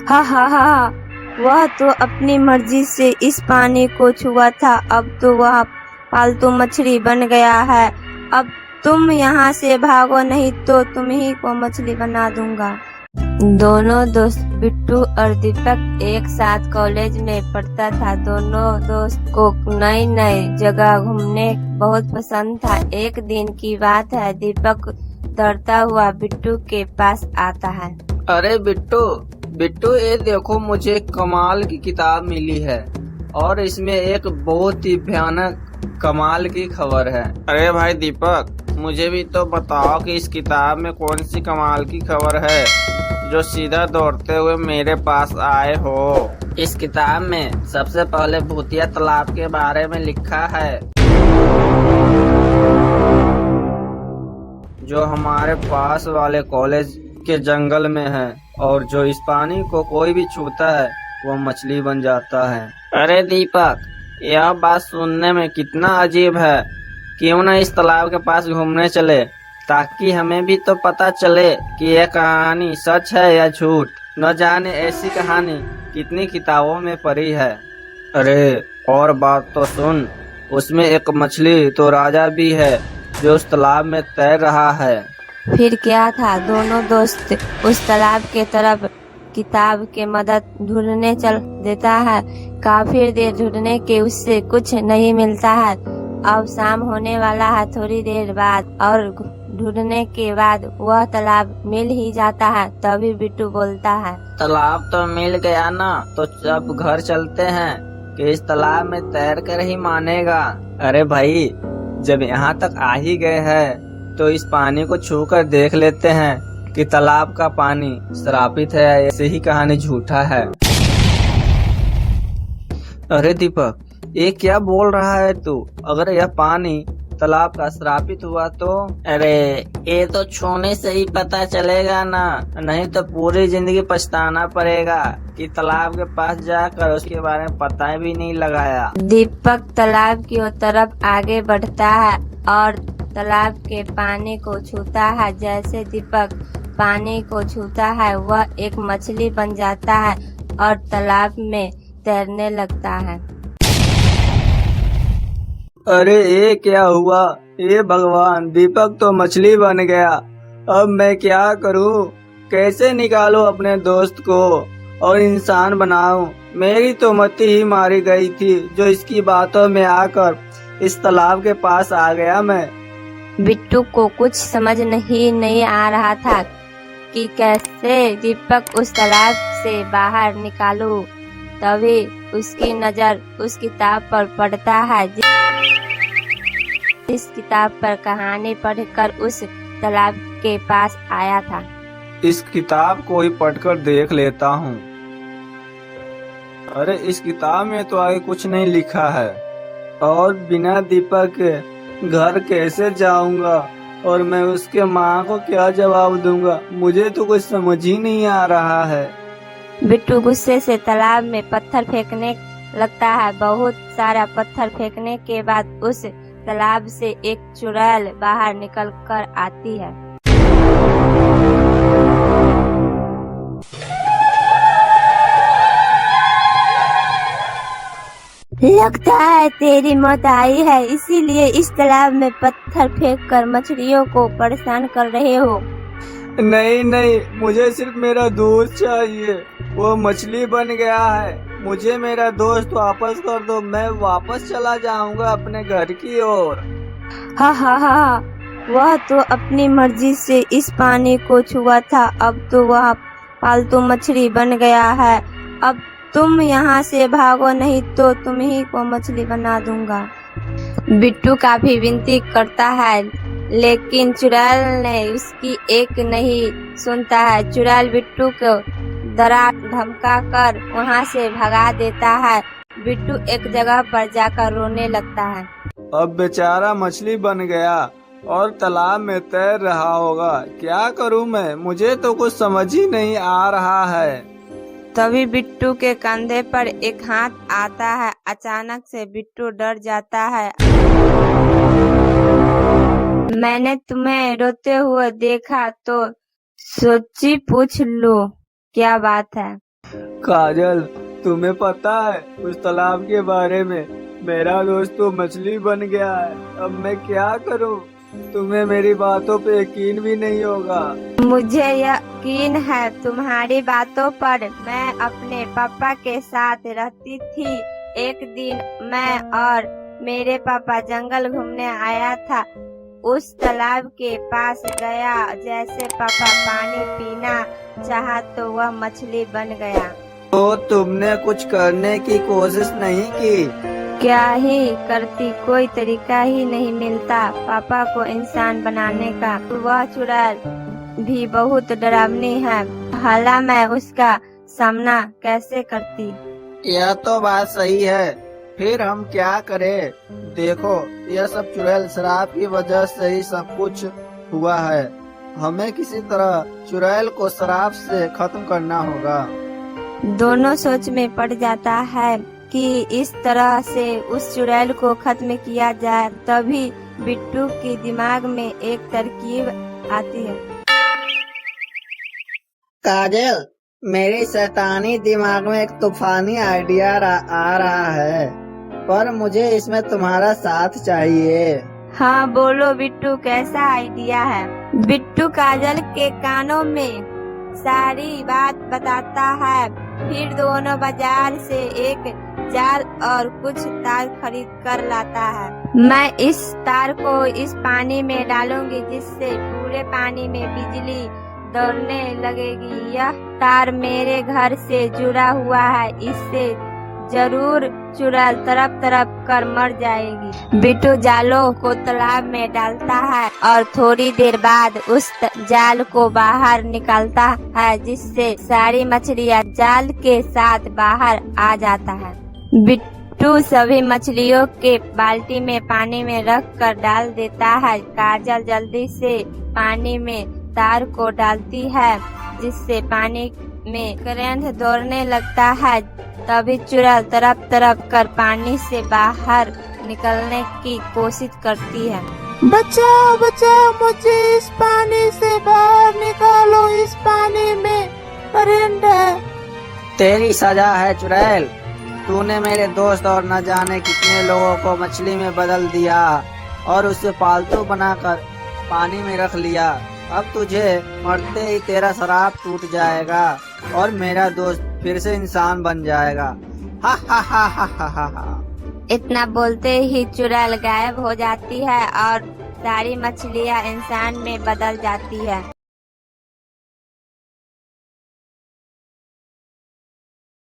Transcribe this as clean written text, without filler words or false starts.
हा हा हा हा। वह तो अपनी मर्जी से इस पानी को छुआ था, अब तो वह पालतू मछली बन गया है। अब तुम यहाँ से भागो, नहीं तो तुम्ही को मछली बना दूंगा। दोनों दोस्त बिट्टू और दीपक एक साथ कॉलेज में पढ़ता था। दोनों दोस्त को नई नई जगह घूमने बहुत पसंद था। एक दिन की बात है, दीपक दौड़ता हुआ बिट्टू के पास आता है। अरे बिट्टू बिट्टू, ये देखो, मुझे कमाल की किताब मिली है और इसमें एक बहुत ही भयानक कमाल की खबर है। अरे भाई दीपक, मुझे भी तो बताओ कि इस किताब में कौन सी कमाल की खबर है जो सीधा दौड़ते हुए मेरे पास आए हो। इस किताब में सबसे पहले भूतिया तालाब के बारे में लिखा है, जो हमारे पास वाले कॉलेज के जंगल में है, और जो इस पानी को कोई भी छूता है वो मछली बन जाता है। अरे दीपक, यह बात सुनने में कितना अजीब है। क्यों न इस तालाब के पास घूमने चले, ताकि हमें भी तो पता चले कि यह कहानी सच है या झूठ। न जाने ऐसी कहानी कितनी किताबों में पढ़ी है। अरे और बात तो सुन, उसमें एक मछली तो राजा भी है जो उस तालाब में तैर रहा है। फिर क्या था? दोनों दोस्त उस तालाब के तरफ किताब के मदद ढूंढने चल देता है। काफी देर ढूंढने के उससे कुछ नहीं मिलता है। अब शाम होने वाला है। थोड़ी देर बाद और ढूंढने के बाद वह तालाब मिल ही जाता है। तभी बिट्टू बोलता है, तालाब तो मिल गया ना, तो अब घर चलते हैं कि इस तालाब में तैर कर ही मानेगा। अरे भाई, जब यहाँ तक आ ही गए हैं तो इस पानी को छू कर देख लेते हैं कि तालाब का पानी श्रापित है या ऐसे ही कहानी झूठा है। अरे दीपक, ये क्या बोल रहा है तू? अगर यह पानी तालाब का श्रापित हुआ तो? अरे ये तो छूने से ही पता चलेगा ना, नहीं तो पूरी जिंदगी पछताना पड़ेगा कि तालाब के पास जाकर उसके बारे में पता भी नहीं लगाया। दीपक तालाब की तरफ आगे बढ़ता है और तालाब के पानी को छूता है। जैसे दीपक पानी को छूता है, वह एक मछली बन जाता है और तालाब में तैरने लगता है। अरे ये क्या हुआ? ये भगवान, दीपक तो मछली बन गया। अब मैं क्या करूं? कैसे निकालूं अपने दोस्त को और इंसान बनाऊं? मेरी तो मती ही मारी गई थी जो इसकी बातों में आकर इस तालाब के पास आ गया मैं। बिट्टू को कुछ समझ नहीं आ रहा था कि कैसे दीपक उस तालाब से बाहर निकालूं। तभी उसकी नजर उस किताब पर पड़ता है जिस किताब पर कहानी पढ़कर उस तालाब के पास आया था। इस किताब को ही पढ़कर देख लेता हूँ। अरे इस किताब में तो आगे कुछ नहीं लिखा है, और बिना दीपक के घर कैसे जाऊंगा और मैं उसके माँ को क्या जवाब दूंगा? मुझे तो कुछ समझ ही नहीं आ रहा है। बिट्टू गुस्से से तालाब में पत्थर फेंकने लगता है। बहुत सारा पत्थर फेंकने के बाद उस तालाब से एक चुड़ैल बाहर निकल कर आती है। लगता है तेरी मौत आई है, इसीलिए इस तालाब में पत्थर फेंककर मछलियों को परेशान कर रहे हो। नहीं नहीं, मुझे सिर्फ मेरा दोस्त चाहिए। वो मछली बन गया है। मुझे मेरा दोस्त वापस कर दो, मैं वापस चला जाऊंगा अपने घर की ओर। हा हा हा हा। वह तो अपनी मर्जी से इस पानी को छुआ था, अब तो वह पालतू मछली बन गया है। अब तुम यहाँ से भागो, नहीं तो तुम्ही को मछली बना दूंगा। बिट्टू काफी विनती करता है, लेकिन चुड़ैल ने उसकी एक नहीं सुनता है। चुड़ैल बिट्टू को डरा धमका कर वहाँ से भगा देता है। बिट्टू एक जगह पर जाकर रोने लगता है। अब बेचारा मछली बन गया और तालाब में तैर रहा होगा। क्या करूं मैं? मुझे तो कुछ समझ ही नहीं आ रहा है। तभी बिट्टू के कंधे पर एक हाथ आता है। अचानक से बिट्टू डर जाता है। मैंने तुम्हें रोते हुए देखा तो सोची पूछ लूं क्या बात है। काजल, तुम्हें पता है उस तालाब के बारे में? मेरा दोस्त तो मछली बन गया है। अब मैं क्या करूं? तुम्हें मेरी बातों पे यकीन भी नहीं होगा। मुझे यकीन है तुम्हारी बातों पर। मैं अपने पापा के साथ रहती थी। एक दिन मैं और मेरे पापा जंगल घूमने आया था। उस तालाब के पास गया। जैसे पापा पानी पीना चाहा तो वह मछली बन गया। तो तुमने कुछ करने की कोशिश नहीं की? क्या ही करती, कोई तरीका ही नहीं मिलता पापा को इंसान बनाने का। वह चुड़ैल भी बहुत डरावनी है। भला मैं उसका सामना कैसे करती? यह तो बात सही है। फिर हम क्या करें? देखो, यह सब चुड़ैल शराब की वजह से ही सब कुछ हुआ है। हमें किसी तरह चुड़ैल को शराब से खत्म करना होगा। दोनों सोच में पड़ जाता है कि इस तरह से उस चुड़ैल को खत्म किया जाए। तभी बिट्टू के दिमाग में एक तरकीब आती है। काजल, मेरे शैतानी दिमाग में एक तूफानी आइडिया आ रहा है, पर मुझे इसमें तुम्हारा साथ चाहिए। हाँ बोलो बिट्टू, कैसा आइडिया है? बिट्टू काजल के कानों में सारी बात बताता है। फिर दोनों बाजार से एक जाल और कुछ तार खरीद कर लाता है। मैं इस तार को इस पानी में डालूंगी जिससे पूरे पानी में बिजली दौड़ने लगेगी। यह तार मेरे घर से जुड़ा हुआ है। इससे जरूर चुड़ैल तड़प तड़प कर मर जाएगी। बिट्टू जालों को तालाब में डालता है और थोड़ी देर बाद उस जाल को बाहर निकालता है, जिससे सारी मछलियाँ जाल के साथ बाहर आ जाता है। बिट्टू सभी मछलियों के बाल्टी में पानी में रख कर डाल देता है। काजल जल्दी से पानी में तार को डालती है, जिससे पानी में करंट दौड़ने लगता है। तभी चुड़ैल तड़प तड़प कर पानी से बाहर निकलने की कोशिश करती है। बचाओ बचाओ, मुझे इस पानी से बाहर निकालो, इस पानी में करंट है। तेरी सजा है चुड़ैल। तूने मेरे दोस्त और न जाने कितने लोगों को मछली में बदल दिया और उसे पालतू बनाकर पानी में रख लिया। अब तुझे मरते ही तेरा शराब टूट जाएगा और मेरा दोस्त फिर से इंसान बन जाएगा। हा हा हा हा हा हा हा। इतना बोलते ही चुड़ैल गायब हो जाती है और सारी मछलियाँ इंसान में बदल जाती है।